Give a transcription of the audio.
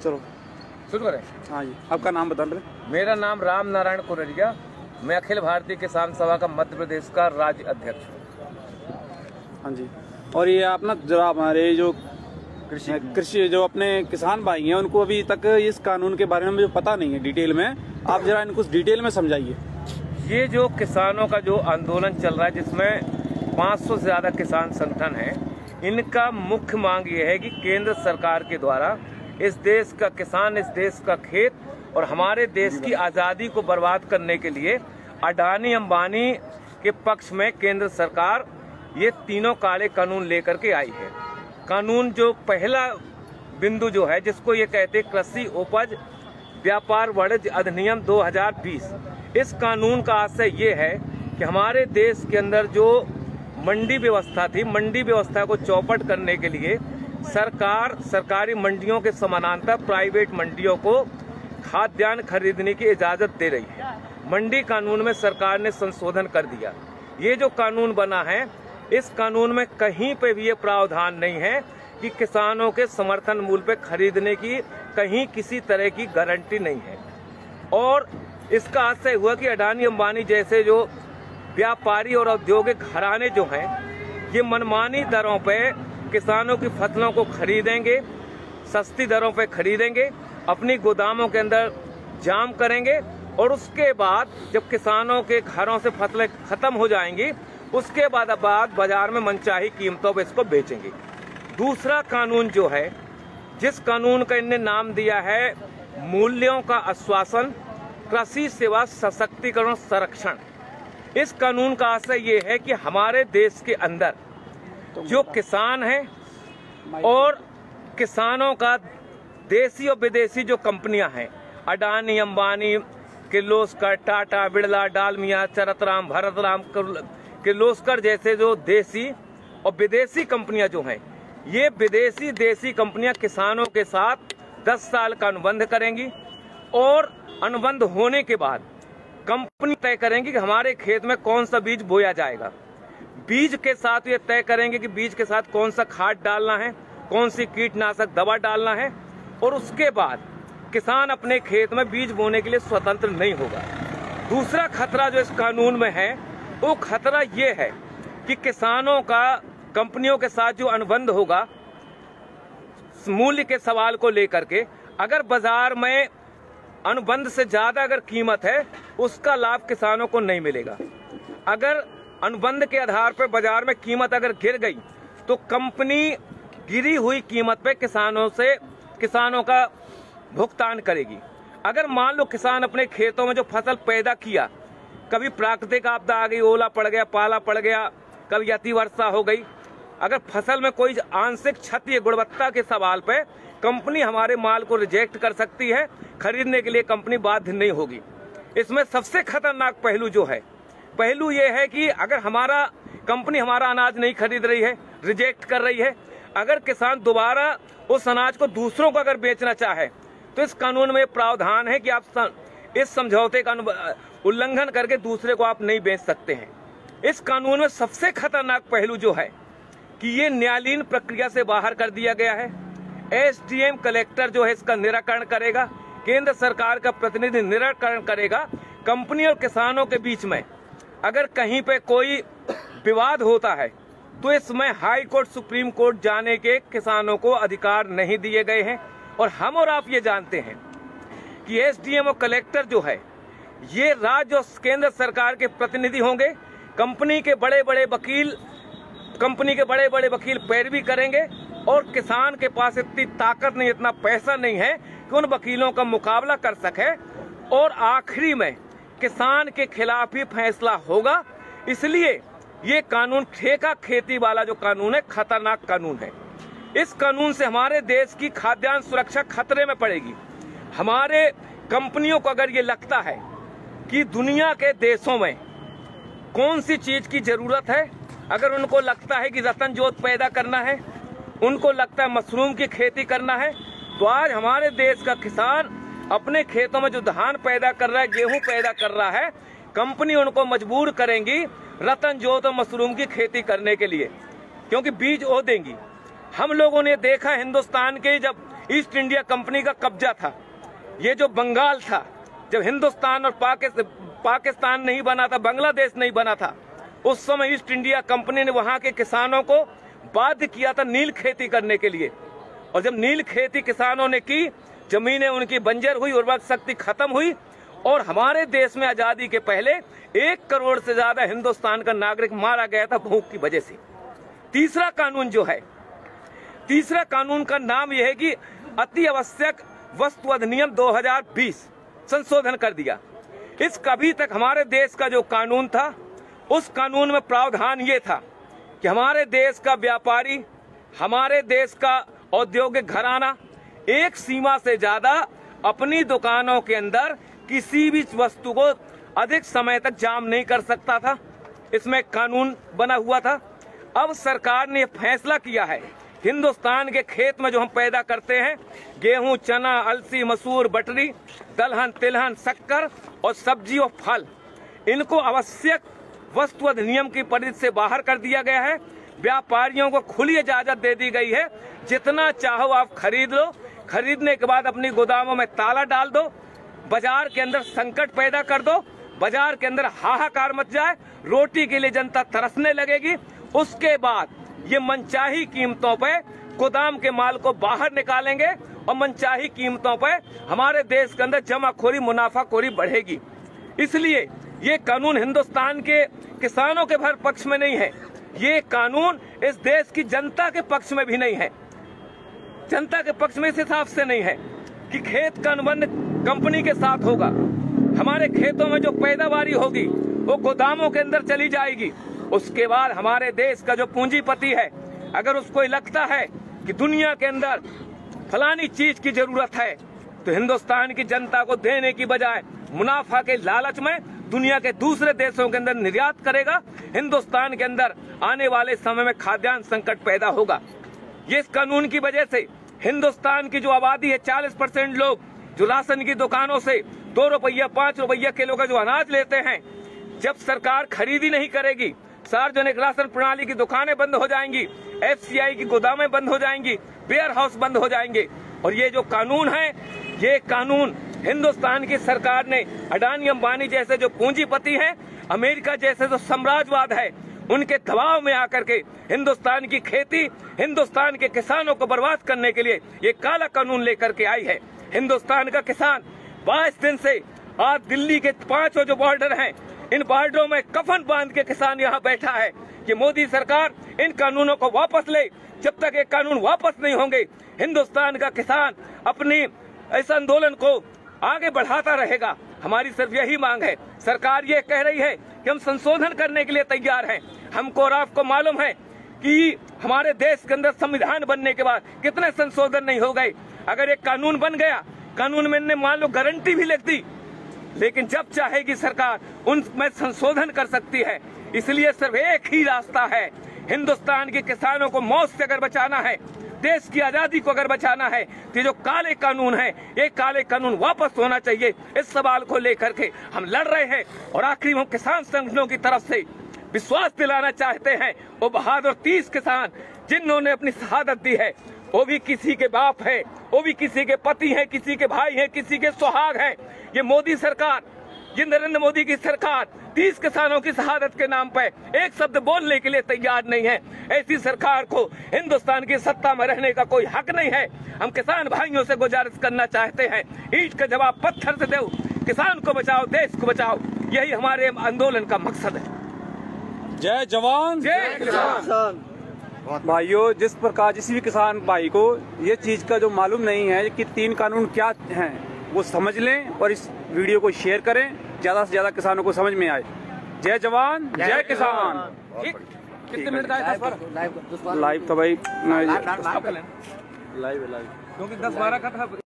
चलो शुरू करें। हाँ जी, आपका नाम बता रहे। मेरा नाम राम नारायण कुररिया, मैं अखिल भारतीय किसान सभा का मध्य प्रदेश का राज्य अध्यक्ष हूँ। हाँ जी, और ये आप ना जरा हमारे जो कृषि जो अपने किसान भाई हैं उनको अभी तक इस कानून के बारे में मुझे पता नहीं है डिटेल में, आप जरा इनको डिटेल में समझाइए। ये जो किसानों का जो आंदोलन चल रहा है जिसमें 500 से ज़्यादा किसान संगठन हैं, इनका मुख्य मांग ये है कि केंद्र सरकार के द्वारा इस देश का किसान, इस देश का खेत और हमारे देश की आज़ादी को बर्बाद करने के लिए अडानी अंबानी के पक्ष में केंद्र सरकार ये तीनों काले कानून लेकर के आई है। कानून जो पहला बिंदु जो है जिसको ये कहते कृषि उपज व्यापार वाणिज्य अधिनियम 2020, इस कानून का आशय ये है कि हमारे देश के अंदर जो मंडी व्यवस्था थी, मंडी व्यवस्था को चौपट करने के लिए सरकार सरकारी मंडियों के समानांतर प्राइवेट मंडियों को खाद्यान्न खरीदने की इजाजत दे रही है। मंडी कानून में सरकार ने संशोधन कर दिया। ये जो कानून बना है, इस कानून में कहीं पे भी ये प्रावधान नहीं है कि किसानों के समर्थन मूल्य पे खरीदने की कहीं किसी तरह की गारंटी नहीं है। और इसका आशय हुआ कि अडानी अंबानी जैसे जो व्यापारी और औद्योगिक घराने जो हैं, ये मनमानी दरों पे किसानों की फसलों को खरीदेंगे, सस्ती दरों पे खरीदेंगे, अपनी गोदामों के अंदर जाम करेंगे और उसके बाद जब किसानों के घरों से फसलें खत्म हो जाएंगी उसके बाद बाजार में मनचाही कीमतों पर इसको बेचेंगे। दूसरा कानून जो है, जिस कानून का इनने नाम दिया है मूल्यों का आश्वासन कृषि सेवा सशक्तिकरण संरक्षण, इस कानून का आशय ये है कि हमारे देश के अंदर जो किसान हैं और किसानों का देसी और विदेशी जो कंपनियां हैं, अडानी अंबानी, किर्लोस्कर, टाटा, बिड़ला, डालमिया, चरतराम, भरतराम, किर्लोस्कर जैसे जो देसी और विदेशी कंपनियां जो हैं, ये विदेशी देसी कंपनियां किसानों के साथ 10 साल का अनुबंध करेंगी और अनुबंध होने के बाद कंपनी तय करेंगी कि हमारे खेत में कौन सा बीज बोया जाएगा। बीज के साथ ये तय करेंगे कि बीज के साथ कौन सा खाद डालना है, कौन सी कीटनाशक दवा डालना है, और उसके बाद किसान अपने खेत में बीज बोने के लिए स्वतंत्र नहीं होगा। दूसरा खतरा जो इस कानून में है, वो खतरा ये है कि किसानों का कंपनियों के साथ जो अनुबंध होगा मूल्य के सवाल को लेकर के, अगर बाजार में अनुबंध से ज्यादा अगर कीमत है उसका लाभ किसानों को नहीं मिलेगा। अगर अनुबंध के आधार पर बाजार में कीमत अगर गिर गई तो कंपनी गिरी हुई कीमत पे किसानों का भुगतान करेगी। अगर मान लो किसान अपने खेतों में जो फसल पैदा किया, कभी प्राकृतिक आपदा आ गई, ओला पड़ गया, पाला पड़ गया, कभी अति वर्षा हो गई, अगर फसल में कोई आंशिक क्षति है गुणवत्ता के सवाल पे, कंपनी हमारे माल को रिजेक्ट कर सकती है, खरीदने के लिए कंपनी बाध्य नहीं होगी। इसमें सबसे खतरनाक पहलू जो है, पहलू ये है कि अगर हमारा कंपनी हमारा अनाज नहीं खरीद रही है, रिजेक्ट कर रही है, अगर किसान दोबारा उस अनाज को दूसरों को अगर बेचना चाहे तो इस कानून में प्रावधान है कि आप इस समझौते का उल्लंघन करके दूसरे को आप नहीं बेच सकते हैं। इस कानून में सबसे खतरनाक पहलू जो है कि ये न्यायालयीन प्रक्रिया से बाहर कर दिया गया है। एसडीएम कलेक्टर जो है इसका निराकरण करेगा, केंद्र सरकार का प्रतिनिधि निराकरण करेगा। कंपनी और किसानों के बीच में अगर कहीं पे कोई विवाद होता है तो इसमें हाई कोर्ट, सुप्रीम कोर्ट जाने के किसानों को अधिकार नहीं दिए गए हैं। और हम और आप ये जानते हैं कि एसडीएम और कलेक्टर जो है ये राज्य और केंद्र सरकार के प्रतिनिधि होंगे। कंपनी के बड़े बड़े वकील पैरवी करेंगे और किसान के पास इतनी ताकत नहीं, इतना पैसा नहीं है कि उन वकीलों का मुकाबला कर सके और आखिरी में किसान के खिलाफ ही फैसला होगा। इसलिए ये कानून ठेका खेती वाला जो कानून है, खतरनाक कानून है। इस कानून से हमारे देश की खाद्यान्न सुरक्षा खतरे में पड़ेगी। हमारे कंपनियों को अगर ये लगता है कि दुनिया के देशों में कौन सी चीज की जरूरत है, अगर उनको लगता है कि रतन जोत पैदा करना है, उनको लगता है मशरूम की खेती करना है, तो आज हमारे देश का किसान अपने खेतों में जो धान पैदा कर रहा है, गेहूं पैदा कर रहा है, कंपनी उनको मजबूर करेंगी रतन जोत और मशरूम की खेती करने के लिए, क्योंकि बीज वो देंगी। हम लोगों ने देखा हिंदुस्तान के जब ईस्ट इंडिया कंपनी का कब्जा था। ये जो बंगाल था, जब हिंदुस्तान और पाकिस्तान नहीं बना था, बांग्लादेश नहीं बना था, उस समय ईस्ट इंडिया कंपनी ने वहां के किसानों को बाध्य किया था नील खेती करने के लिए। और जब नील खेती किसानों ने की, जमीनें उनकी बंजर हुई, उर्वरक शक्ति खत्म हुई और हमारे देश में आजादी के पहले 1 करोड़ से ज्यादा हिंदुस्तान का नागरिक मारा गया था भूख की वजह से। तीसरा कानून जो है, तीसरा कानून का नाम यह है कि अति आवश्यक वस्तु अधिनियम 2020 संशोधन कर दिया। इस कभी तक हमारे देश का जो कानून था, उस कानून में प्रावधान ये था कि हमारे देश का व्यापारी, हमारे देश का औद्योगिक घराना एक सीमा से ज्यादा अपनी दुकानों के अंदर किसी भी वस्तु को अधिक समय तक जाम नहीं कर सकता था। इसमें कानून बना हुआ था। अब सरकार ने फैसला किया है, हिंदुस्तान के खेत में जो हम पैदा करते हैं, गेहूं, चना, अलसी, मसूर, बटरी, दलहन, तिलहन, शक्कर और सब्जी और फल, इनको आवश्यक वस्तु अधिनियम की परिधि से बाहर कर दिया गया है। व्यापारियों को खुली इजाजत दे दी गई है, जितना चाहो आप खरीद लो, खरीदने के बाद अपनी गोदामों में ताला डाल दो, बाजार के अंदर संकट पैदा कर दो, बाजार के अंदर हाहाकार मच जाए, रोटी के लिए जनता तरसने लगेगी। उसके बाद ये मनचाही कीमतों पे गोदाम के माल को बाहर निकालेंगे और मनचाही कीमतों पे हमारे देश के अंदर जमाखोरी, मुनाफाखोरी बढ़ेगी। इसलिए ये कानून हिंदुस्तान के किसानों के भर पक्ष में नहीं है, ये कानून इस देश की जनता के पक्ष में भी नहीं है। जनता के पक्ष में इस हिसाब से नहीं है कि खेत का अनुबंध कंपनी के साथ होगा, हमारे खेतों में जो पैदावारी होगी वो गोदामों के अंदर चली जाएगी। उसके बाद हमारे देश का जो पूंजीपति है, अगर उसको लगता है कि दुनिया के अंदर फलानी चीज की जरूरत है, तो हिंदुस्तान की जनता को देने की बजाय मुनाफा के लालच में दुनिया के दूसरे देशों के अंदर निर्यात करेगा। हिंदुस्तान के अंदर आने वाले समय में खाद्यान्न संकट पैदा होगा। ये इस कानून की वजह से हिंदुस्तान की जो आबादी है, 40% लोग जो राशन की दुकानों से 2 रुपया 5 रुपया किलो का जो अनाज लेते हैं, जब सरकार खरीदी नहीं करेगी, सार्वजनिक राशन प्रणाली की दुकानें बंद हो जाएंगी, FCI की गोदामें बंद हो जाएंगी, वेयर हाउस बंद हो जाएंगे। और ये जो कानून है, ये कानून हिंदुस्तान की सरकार ने अडानी अंबानी जैसे जो पूंजीपति हैं, अमेरिका जैसे जो साम्राज्यवाद है, उनके दबाव में आकर के हिंदुस्तान की खेती, हिंदुस्तान के किसानों को बर्बाद करने के लिए ये काला कानून लेकर के आई है। हिंदुस्तान का किसान 22 दिन से आज दिल्ली के 5 जो बॉर्डर हैं, इन बॉर्डरों में कफन बांध के किसान यहाँ बैठा है कि मोदी सरकार इन कानूनों को वापस ले। जब तक ये कानून वापस नहीं होंगे, हिंदुस्तान का किसान अपनी इस आंदोलन को आगे बढ़ाता रहेगा। हमारी सिर्फ यही मांग है, सरकार ये कह रही है कि हम संशोधन करने के लिए तैयार हैं। हमको और आपको मालूम है कि हमारे देश के अंदर संविधान बनने के बाद कितने संशोधन नहीं हो गए। अगर एक कानून बन गया, कानून में ने मान लो गारंटी भी लिख दी, लेकिन जब चाहेगी सरकार उनमें संशोधन कर सकती है। इसलिए सिर्फ एक ही रास्ता है, हिंदुस्तान के किसानों को मौत से अगर बचाना है, देश की आजादी को अगर बचाना है, तो जो काले कानून है, ये काले कानून वापस होना चाहिए। इस सवाल को लेकर के हम लड़ रहे हैं और आखिरी हम किसान संगठनों की तरफ से विश्वास दिलाना चाहते हैं, वो बहादुर 30 किसान जिन्होंने अपनी शहादत दी है, वो भी किसी के बाप है, वो भी किसी के पति हैं, किसी के भाई हैं, किसी के सुहाग हैं। ये मोदी सरकार, ये नरेंद्र मोदी की सरकार 30 किसानों की शहादत के नाम पर एक शब्द बोलने के लिए तैयार नहीं है। ऐसी सरकार को हिंदुस्तान की सत्ता में रहने का कोई हक नहीं है। हम किसान भाइयों से गुजारिश करना चाहते हैं, ईंट का जवाब पत्थर से दो, किसान को बचाओ, देश को बचाओ, यही हमारे आंदोलन का मकसद है। जय जवान जय किसान। भाइयों, जिस प्रकार किसी भी किसान भाई को ये चीज का जो मालूम नहीं है कि 3 कानून क्या हैं, वो समझ लें और इस वीडियो को शेयर करें, ज्यादा से ज्यादा किसानों को समझ में आए। जय जवान जय किसान। कितने मिनट का है? लाइव था भाई, लाइव क्योंकि 10-12 का था।